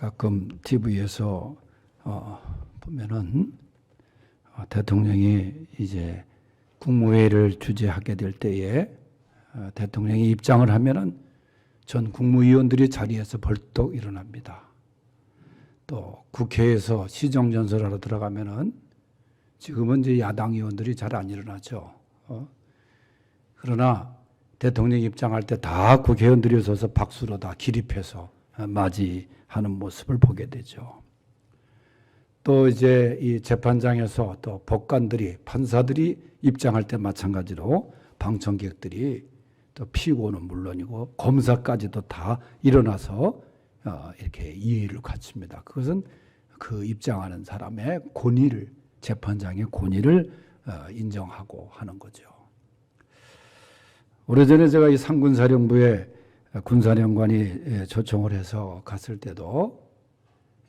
가끔 TV에서 보면은 대통령이 이제 국무회의를 주재하게 될 때에 대통령이 입장을 하면은 전 국무위원들이 자리에서 벌떡 일어납니다. 또 국회에서 시정연설하러 들어가면은 지금은 이제 야당 의원들이 잘 안 일어나죠. 그러나 대통령 입장할 때 다 국회의원들이 서서 박수로 다 기립해서 맞이하는 모습을 보게 되죠. 또 이제 이 재판장에서 또 법관들이, 판사들이 입장할 때 마찬가지로 방청객들이 또 피고는 물론이고 검사까지도 다 일어나서 이렇게 이의를 갖춥니다. 그것은 그 입장하는 사람의 권위를, 재판장의 권위를 인정하고 하는 거죠. 오래전에 제가 이 상군사령부에 군사령관이 초청을 해서 갔을 때도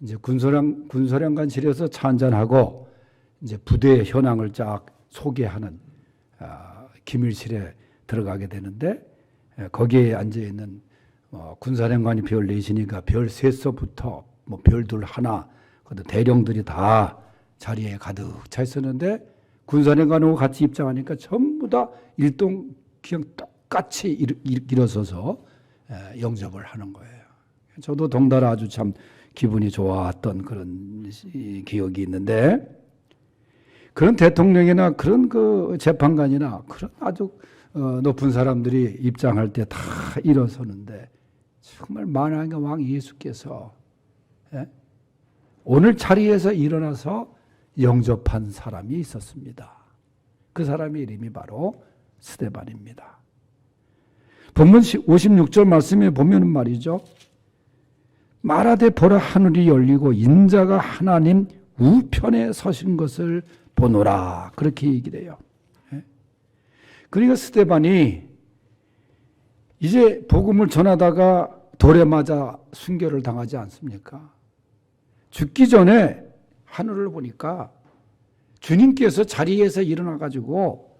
이제 군사령관실에서 차 한잔하고 이제 부대 현황을 쫙 소개하는 기밀실에 들어가게 되는데, 거기에 앉아 있는 군사령관이 별 4시니까 별 3서부터 뭐 별 2, 1, 대령들이 다 자리에 가득 차 있었는데, 군사령관하고 같이 입장하니까 전부 다 일동 그냥 똑같이 일어서서 영접을 하는 거예요. 저도 덩달아 아주 참 기분이 좋았던 그런 기억이 있는데, 그런 대통령이나 그런 그 재판관이나 그런 아주 높은 사람들이 입장할 때 다 일어서는데, 정말 만왕의 왕 예수께서 오늘 자리에서 일어나서 영접한 사람이 있었습니다. 그 사람의 이름이 바로 스데반입니다. 본문 56절 말씀에 보면은 말이죠. 말하되 보라, 하늘이 열리고 인자가 하나님 우편에 서신 것을 보노라, 그렇게 얘기를 해요. 그러니까 스데반이 이제 복음을 전하다가 돌에 맞아 순교를 당하지 않습니까? 죽기 전에 하늘을 보니까 주님께서 자리에서 일어나 가지고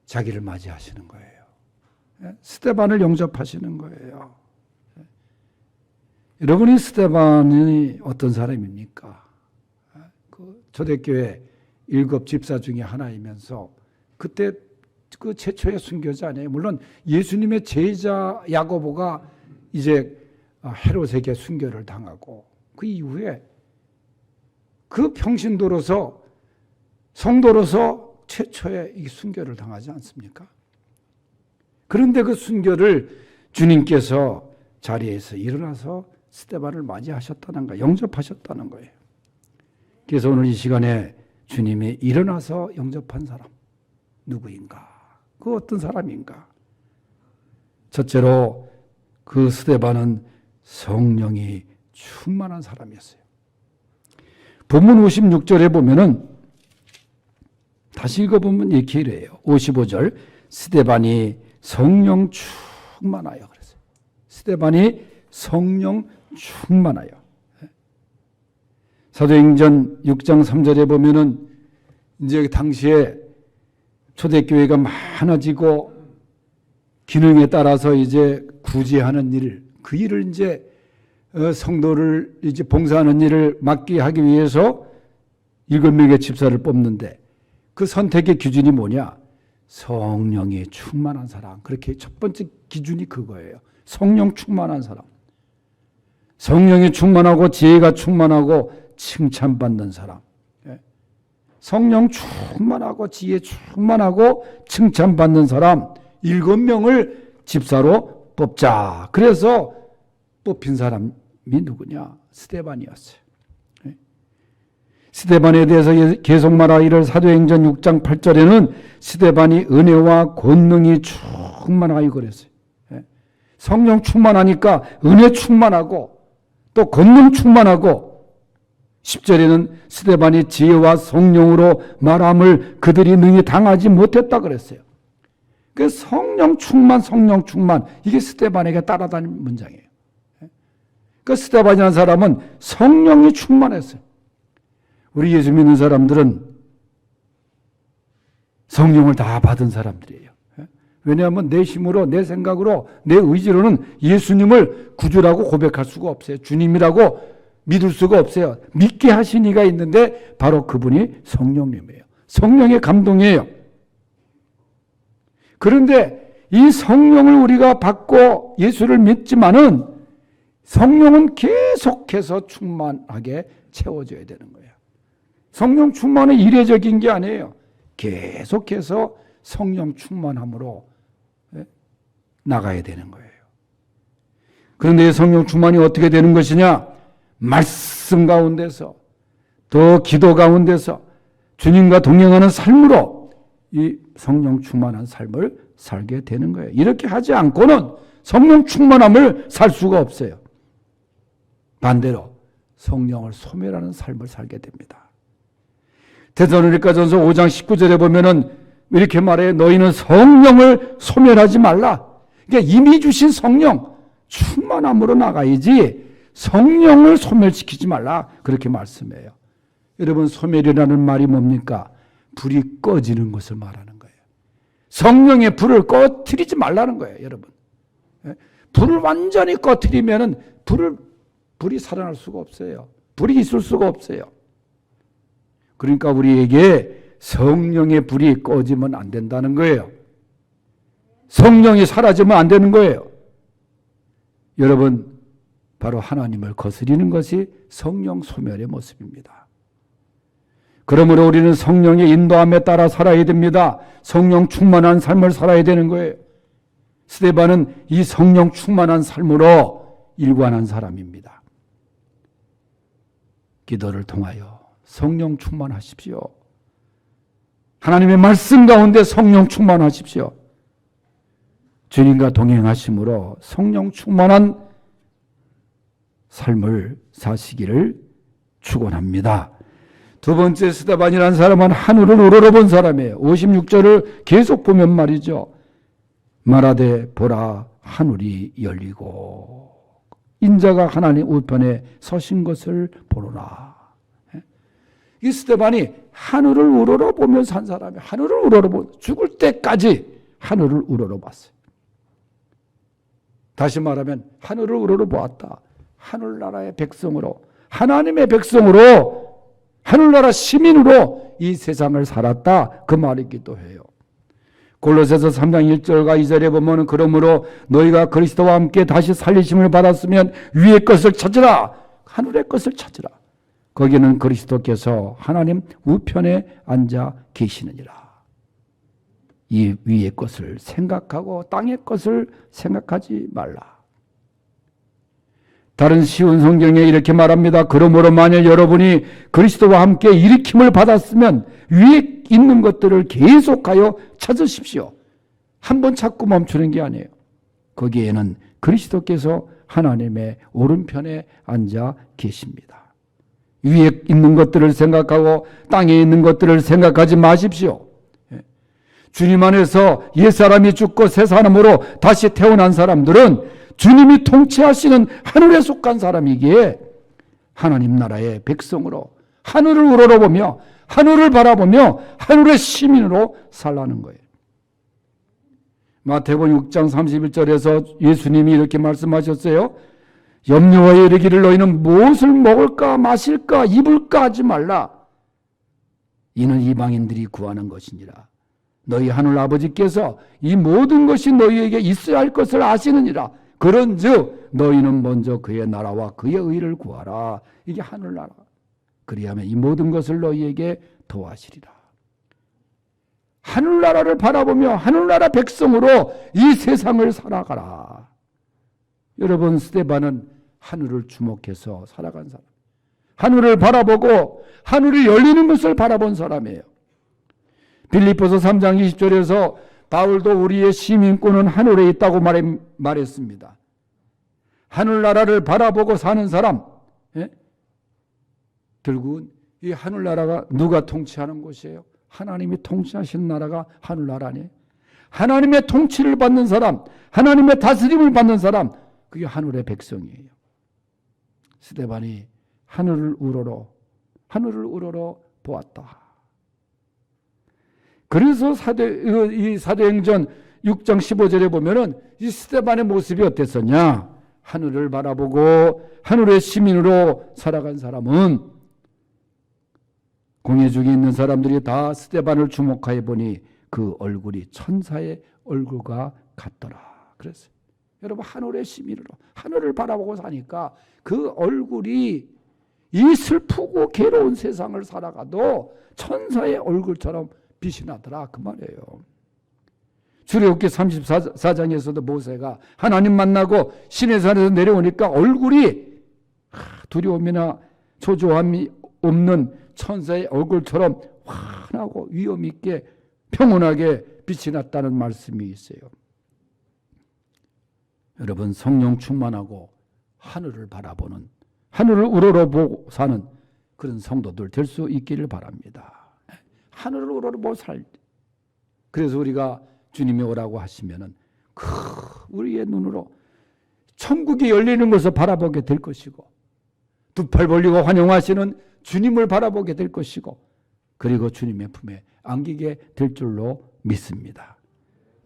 자기를 맞이하시는 거예요. 스데반을 영접하시는 거예요. 여러분이 스데반이 어떤 사람입니까? 그 초대교회 7 집사 중에 하나이면서 그때 그 최초의 순교자 아니에요. 물론 예수님의 제자 야고보가 이제 헤롯에게 순교를 당하고 그 이후에 그 평신도로서 성도로서 최초의 이 순교를 당하지 않습니까? 그런데 그 순교를 주님께서 자리에서 일어나서 스데반을 맞이하셨다는 거예요. 영접하셨다는 거예요. 그래서 오늘 이 시간에 주님이 일어나서 영접한 사람 누구인가? 그 어떤 사람인가? 첫째로 그 스데반은 성령이 충만한 사람이었어요. 본문 56절에 보면은 다시 읽어보면 이렇게 이래요. 55절, 스데반이 성령 충만하여 그랬어요. 스데반이 성령 충만하여. 사도행전 6장 3절에 보면은 이제 당시에 초대교회가 많아지고 기능에 따라서 이제 구제하는 일, 그 일을 이제 성도를 이제 봉사하는 일을 맡게 하기 위해서 7명의 집사를 뽑는데, 그 선택의 기준이 뭐냐? 성령이 충만한 사람. 그렇게 첫 번째 기준이 그거예요. 성령 충만한 사람. 성령이 충만하고 지혜가 충만하고 칭찬받는 사람. 성령 충만하고 지혜 충만하고 칭찬받는 사람 7명을 집사로 뽑자. 그래서 뽑힌 사람이 누구냐? 스데반이었어요. 스데반에 대해서 계속 말하기를 사도행전 6장 8절에는 스데반이 은혜와 권능이 충만하여 그랬어요. 성령 충만하니까 은혜 충만하고 또 권능 충만하고, 10절에는 스데반이 지혜와 성령으로 말함을 그들이 능히 당하지 못했다 그랬어요. 그 성령 충만, 이게 스데반에게 따라다니는 문장이에요. 그 스데반이라는 사람은 성령이 충만했어요. 우리 예수 믿는 사람들은 성령을 다 받은 사람들이에요. 왜냐하면 내 힘으로, 내 생각으로, 내 의지로는 예수님을 구주라고 고백할 수가 없어요. 주님이라고 믿을 수가 없어요. 믿게 하신 이가 있는데 바로 그분이 성령님이에요. 성령의 감동이에요. 그런데 이 성령을 우리가 받고 예수를 믿지만은 성령은 계속해서 충만하게 채워져야 되는 거예요. 성령 충만은 이례적인 게 아니에요. 계속해서 성령 충만함으로 나가야 되는 거예요. 그런데 성령 충만이 어떻게 되는 것이냐? 말씀 가운데서, 또 기도 가운데서 주님과 동행하는 삶으로 이 성령 충만한 삶을 살게 되는 거예요. 이렇게 하지 않고는 성령 충만함을 살 수가 없어요. 반대로 성령을 소멸하는 삶을 살게 됩니다. 데살로니가전서 5장 19절에 보면은 이렇게 말해요. 너희는 성령을 소멸하지 말라. 그러니까 이미 주신 성령 충만함으로 나가야지 성령을 소멸시키지 말라. 그렇게 말씀해요. 여러분, 소멸이라는 말이 뭡니까? 불이 꺼지는 것을 말하는 거예요. 성령의 불을 꺼뜨리지 말라는 거예요, 여러분. 불을 완전히 꺼뜨리면은 불이 살아날 수가 없어요. 불이 있을 수가 없어요. 그러니까 우리에게 성령의 불이 꺼지면 안 된다는 거예요. 성령이 사라지면 안 되는 거예요. 여러분, 바로 하나님을 거스리는 것이 성령 소멸의 모습입니다. 그러므로 우리는 성령의 인도함에 따라 살아야 됩니다. 성령 충만한 삶을 살아야 되는 거예요. 스데반은 이 성령 충만한 삶으로 일관한 사람입니다. 기도를 통하여 성령 충만하십시오. 하나님의 말씀 가운데 성령 충만하십시오. 주님과 동행하심으로 성령 충만한 삶을 사시기를 축원합니다. 두 번째 스데반이라는 사람은 하늘을 우러러본 사람이에요. 56절을 계속 보면 말이죠. 말하되 보라 하늘이 열리고 인자가 하나님 우편에 서신 것을 보노라. 이 스데반이 하늘을 우러러보며 산 사람이에요. 하늘을 우러러보 죽을 때까지 하늘을 우러러봤어요. 다시 말하면 하늘을 우러러보았다. 하늘나라의 백성으로, 하나님의 백성으로, 하늘나라 시민으로 이 세상을 살았다. 그 말이기도 해요. 골로새서 3장 1절과 2절에 보면 그러므로 너희가 그리스도와 함께 다시 살리심을 받았으면 위의 것을 찾으라. 하늘의 것을 찾으라. 거기는 그리스도께서 하나님 우편에 앉아 계시느니라. 이 위의 것을 생각하고 땅의 것을 생각하지 말라. 다른 쉬운 성경에 이렇게 말합니다. 그러므로 만약 여러분이 그리스도와 함께 일으킴을 받았으면 위에 있는 것들을 계속하여 찾으십시오. 한번 찾고 멈추는 게 아니에요. 거기에는 그리스도께서 하나님의 오른편에 앉아 계십니다. 위에 있는 것들을 생각하고 땅에 있는 것들을 생각하지 마십시오. 주님 안에서 옛사람이 죽고 새 사람으로 다시 태어난 사람들은 주님이 통치하시는 하늘에 속한 사람이기에 하나님 나라의 백성으로 하늘을 우러러보며 하늘을 바라보며 하늘의 시민으로 살라는 거예요. 마태복음 6장 31절에서 예수님이 이렇게 말씀하셨어요. 염려하여 이르기를 너희는 무엇을 먹을까 마실까 입을까 하지 말라. 이는 이방인들이 구하는 것이니라. 너희 하늘 아버지께서 이 모든 것이 너희에게 있어야 할 것을 아시느니라. 그런즉 너희는 먼저 그의 나라와 그의 의를 구하라. 이게 하늘나라. 그리하면 이 모든 것을 너희에게 더하시리라. 하늘나라를 바라보며 하늘나라 백성으로 이 세상을 살아가라. 여러분, 스데반은 하늘을 주목해서 살아간 사람. 하늘을 바라보고 하늘이 열리는 것을 바라본 사람이에요. 빌립보서 3장 20절에서 바울도 우리의 시민권은 하늘에 있다고 말했습니다. 하늘나라를 바라보고 사는 사람, 결국은 이 하늘나라가 누가 통치하는 곳이에요? 하나님이 통치하시는 나라가 하늘나라니. 하나님의 통치를 받는 사람, 하나님의 다스림을 받는 사람, 그게 하늘의 백성이에요. 스데반이 하늘을 우러러 보았다. 그래서 이 사도행전 6장 15절에 보면은 이 스데반의 모습이 어땠었냐? 하늘을 바라보고 하늘의 시민으로 살아간 사람은, 공회 중에 있는 사람들이 다 스데반을 주목하여 보니 그 얼굴이 천사의 얼굴과 같더라. 그랬어요. 여러분, 하늘의 시민으로 하늘을 바라보고 사니까 그 얼굴이 이 슬프고 괴로운 세상을 살아가도 천사의 얼굴처럼 빛이 나더라, 그 말이에요. 출애굽기 34장에서도 모세가 하나님 만나고 시내산에서 내려오니까 얼굴이 두려움이나 초조함이 없는 천사의 얼굴처럼 환하고 위엄 있게 평온하게 빛이 났다는 말씀이 있어요. 여러분, 성령 충만하고 하늘을 바라보는, 하늘을 우러러보고 사는 그런 성도들 될 수 있기를 바랍니다. 하늘을 우러러보고 살. 그래서 우리가 주님이 오라고 하시면은 우리의 눈으로 천국이 열리는 것을 바라보게 될 것이고, 두 팔 벌리고 환영하시는 주님을 바라보게 될 것이고, 그리고 주님의 품에 안기게 될 줄로 믿습니다.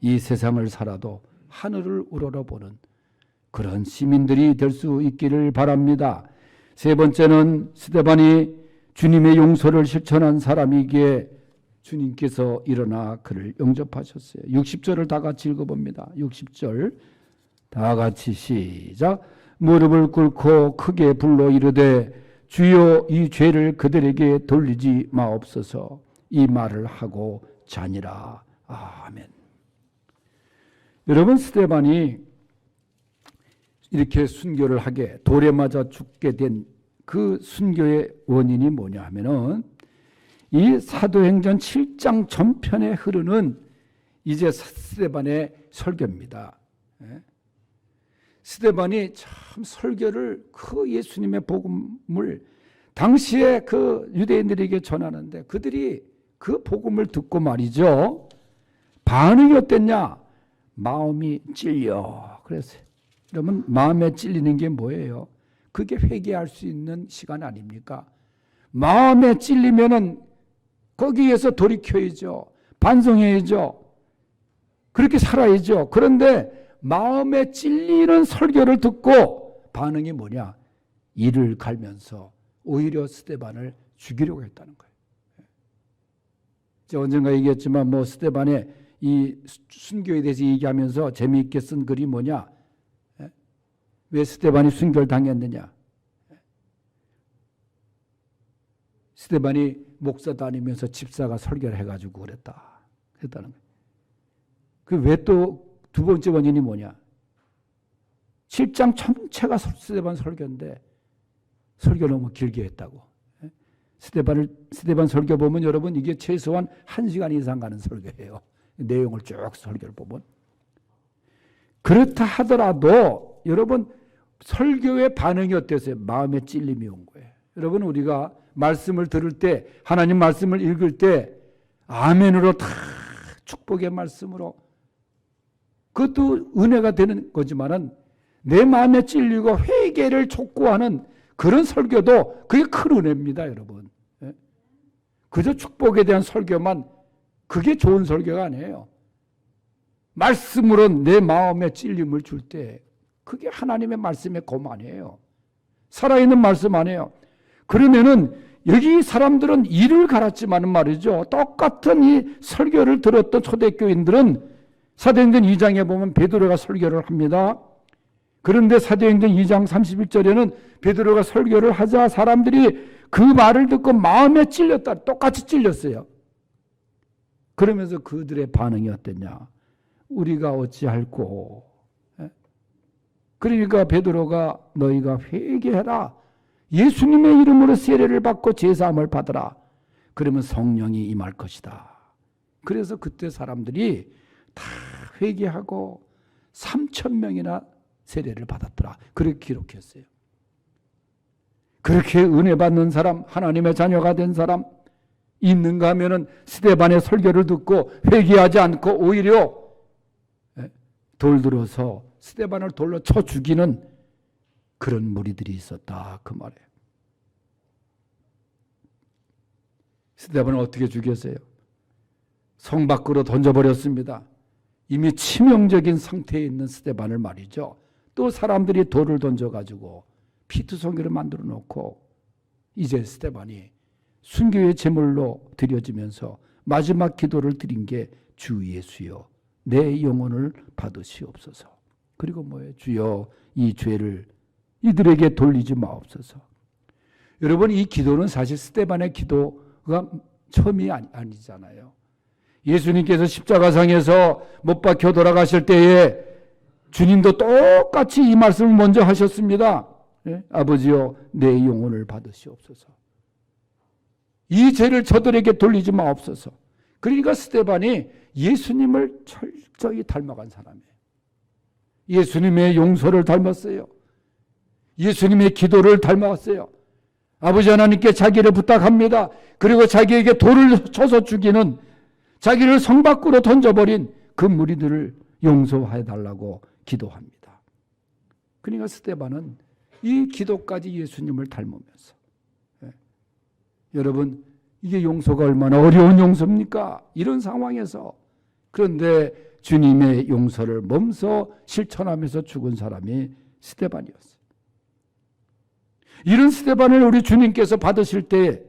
이 세상을 살아도 하늘을 우러러보는 그런 시민들이 될 수 있기를 바랍니다. 세 번째는 스데반이 주님의 용서를 실천한 사람이기에 주님께서 일어나 그를 영접하셨어요. 60절을 다 같이 읽어봅니다. 60절 다 같이 시작. 무릎을 꿇고 크게 불러 이르되 주여 이 죄를 그들에게 돌리지 마옵소서. 이 말을 하고 자니라. 아멘. 여러분, 스데반이 이렇게 순교를 하게 돌에 맞아 죽게 된 그 순교의 원인이 뭐냐 하면은 이 사도행전 7장 전편에 흐르는 이제 스데반의 설교입니다. 스데반이 참 설교를, 그 예수님의 복음을 당시에 그 유대인들에게 전하는데 그들이 그 복음을 듣고 말이죠, 반응이 어땠냐? 마음이 찔려. 그랬어요. 여러분, 마음에 찔리는 게 뭐예요? 그게 회개할 수 있는 시간 아닙니까? 마음에 찔리면은 거기에서 돌이켜야죠. 반성해야죠. 그렇게 살아야죠. 그런데 마음에 찔리는 설교를 듣고 반응이 뭐냐? 이를 갈면서 오히려 스데반을 죽이려고 했다는 거예요. 제가 언젠가 얘기했지만 뭐 스데반의 이 순교에 대해서 얘기하면서 재미있게 쓴 글이 뭐냐? 왜 스데반이 순교를 당했느냐? 스데반이 목사 다니면서 집사가 설교를 해가지고 그랬다는 거예요. 그 왜 또 두 번째 원인이 뭐냐? 7장 전체가 스데반 설교인데 설교 너무 길게 했다고. 스데반 설교 보면 여러분 이게 최소한 1시간 이상 가는 설교예요. 내용을 쭉 설교를 보면. 그렇다 하더라도 여러분 설교의 반응이 어땠어요? 마음에 찔림이 온 거예요. 여러분, 우리가 말씀을 들을 때, 하나님 말씀을 읽을 때 아멘으로 다 축복의 말씀으로, 그것도 은혜가 되는 거지만은 내 마음에 찔리고 회개를 촉구하는 그런 설교도 그게 큰 은혜입니다, 여러분. 그저 축복에 대한 설교만, 그게 좋은 설교가 아니에요. 말씀으로 내 마음에 찔림을 줄 때 그게 하나님의 말씀의 고만이에요. 살아있는 말씀 아니에요. 그러면은 여기 사람들은 이를 갈았지만은 말이죠, 똑같은 이 설교를 들었던 초대교인들은 사도행전 2장에 보면 베드로가 설교를 합니다. 그런데 사도행전 2장 31절에는 베드로가 설교를 하자 사람들이 그 말을 듣고 마음에 찔렸다. 똑같이 찔렸어요. 그러면서 그들의 반응이 어땠냐? 우리가 어찌할꼬? 그러니까 베드로가 너희가 회개해라. 예수님의 이름으로 세례를 받고 제사함을 받으라. 그러면 성령이 임할 것이다. 그래서 그때 사람들이 다 회개하고 3,000명이나 세례를 받았더라. 그렇게 기록했어요. 그렇게 은혜 받는 사람, 하나님의 자녀가 된 사람 있는가 하면은 스데반의 설교를 듣고 회개하지 않고 오히려 돌 들어서 스데반을 돌로 쳐 죽이는 그런 무리들이 있었다, 그 말이에요. 스데반을 어떻게 죽였어요? 성 밖으로 던져버렸습니다. 이미 치명적인 상태에 있는 스데반을 말이죠. 또 사람들이 돌을 던져가지고 피투성이를 만들어 놓고 이제 스데반이 순교의 제물로 드려지면서 마지막 기도를 드린 게 주 예수여 내 영혼을 받으시옵소서. 그리고 뭐예요? 주여 이 죄를 이들에게 돌리지 마옵소서. 여러분, 이 기도는 사실 스데반의 기도가 처음이 아니잖아요. 예수님께서 십자가상에서 못 박혀 돌아가실 때에 주님도 똑같이 이 말씀을 먼저 하셨습니다. 예? 아버지여 내 영혼을 받으시옵소서. 이 죄를 저들에게 돌리지 마옵소서. 그러니까 스데반이 예수님을 철저히 닮아간 사람이에요. 예수님의 용서를 닮았어요. 예수님의 기도를 닮았어요. 아버지 하나님께 자기를 부탁합니다. 그리고 자기에게 돌을 쳐서 죽이는, 자기를 성 밖으로 던져버린 그 무리들을 용서해 달라고 기도합니다. 그러니까 스데반은 이 기도까지 예수님을 닮으면서, 여러분, 이게 용서가 얼마나 어려운 용서입니까? 이런 상황에서. 그런데 주님의 용서를 몸소 실천하면서 죽은 사람이 스데반이었어요. 이런 스데반을 우리 주님께서 받으실 때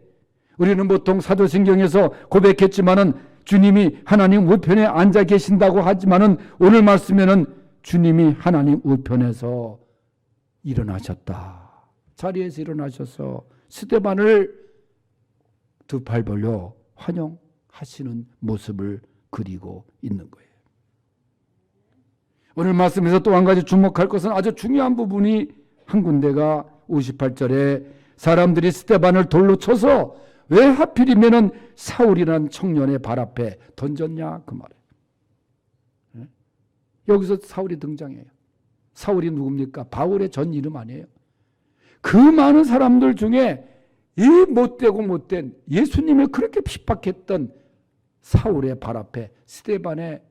우리는 보통 사도신경에서 고백했지만은 주님이 하나님 우편에 앉아 계신다고 하지만은 오늘 말씀에는 주님이 하나님 우편에서 일어나셨다. 자리에서 일어나셔서 스데반을 두 팔 벌려 환영하시는 모습을 그리고 있는 거예요. 오늘 말씀에서 또 한 가지 주목할 것은 아주 중요한 부분이 한 군데가 58절에 사람들이 스데반을 돌로 쳐서 왜 하필이면은 사울이라는 청년의 발 앞에 던졌냐 그 말이에요. 여기서 사울이 등장해요. 사울이 누굽니까? 바울의 전 이름 아니에요. 그 많은 사람들 중에 이 못되고 못된 예수님을 그렇게 핍박했던 사울의 발 앞에 스데반의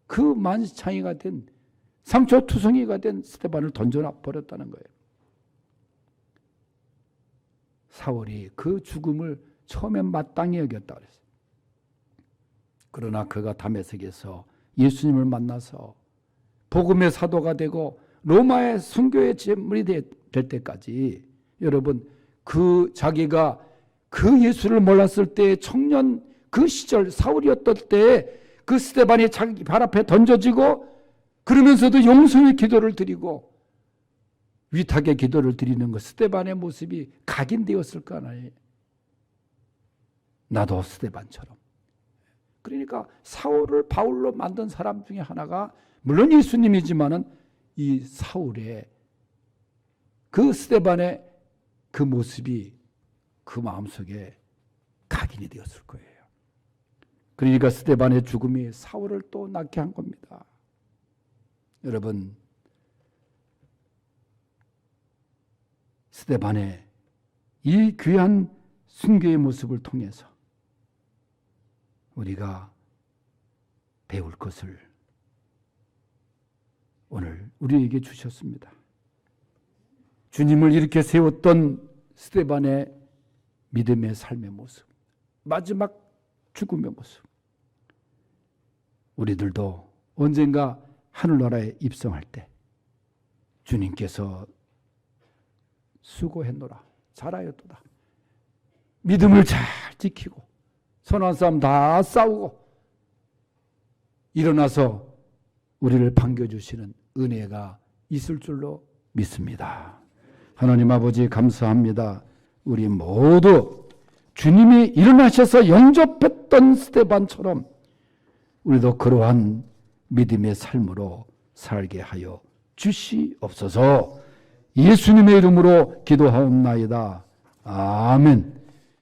그 만시창이가 된 상처투성이가 된 스데반을 던져버렸다는 거예요. 사울이 그 죽음을 처음엔 마땅히 여겼다 그랬어요. 그러나 그가 다메섹에서 예수님을 만나서 복음의 사도가 되고 로마의 순교의 제물이 될 때까지 여러분 그 자기가 그 예수를 몰랐을 때 청년 그 시절 사울이었던 때에 그 스데반이 자기 발 앞에 던져지고 그러면서도 용서의 기도를 드리고 위탁의 기도를 드리는 것 스데반의 모습이 각인되었을 거 아니에요. 나도 스데반처럼. 그러니까 사울을 바울로 만든 사람 중에 하나가 물론 예수님이지만은 이 사울의 그 스데반의 그 모습이 그 마음속에 각인이 되었을 거예요. 그러니까 스데반의 죽음이 사울을 또 낳게 한 겁니다. 여러분, 스데반의 이 귀한 순교의 모습을 통해서 우리가 배울 것을 오늘 우리에게 주셨습니다. 주님을 이렇게 세웠던 스데반의 믿음의 삶의 모습, 마지막 죽음의 모습. 우리들도 언젠가 하늘나라에 입성할 때 주님께서 수고했노라, 잘하였도다. 믿음을 잘 지키고 선한 싸움 다 싸우고 일어나서 우리를 반겨주시는 은혜가 있을 줄로 믿습니다. 하나님 아버지 감사합니다. 우리 모두 주님이 일어나셔서 영접했던 스데반처럼 우리도 그러한 믿음의 삶으로 살게 하여 주시옵소서. 예수님의 이름으로 기도하옵나이다. 아멘.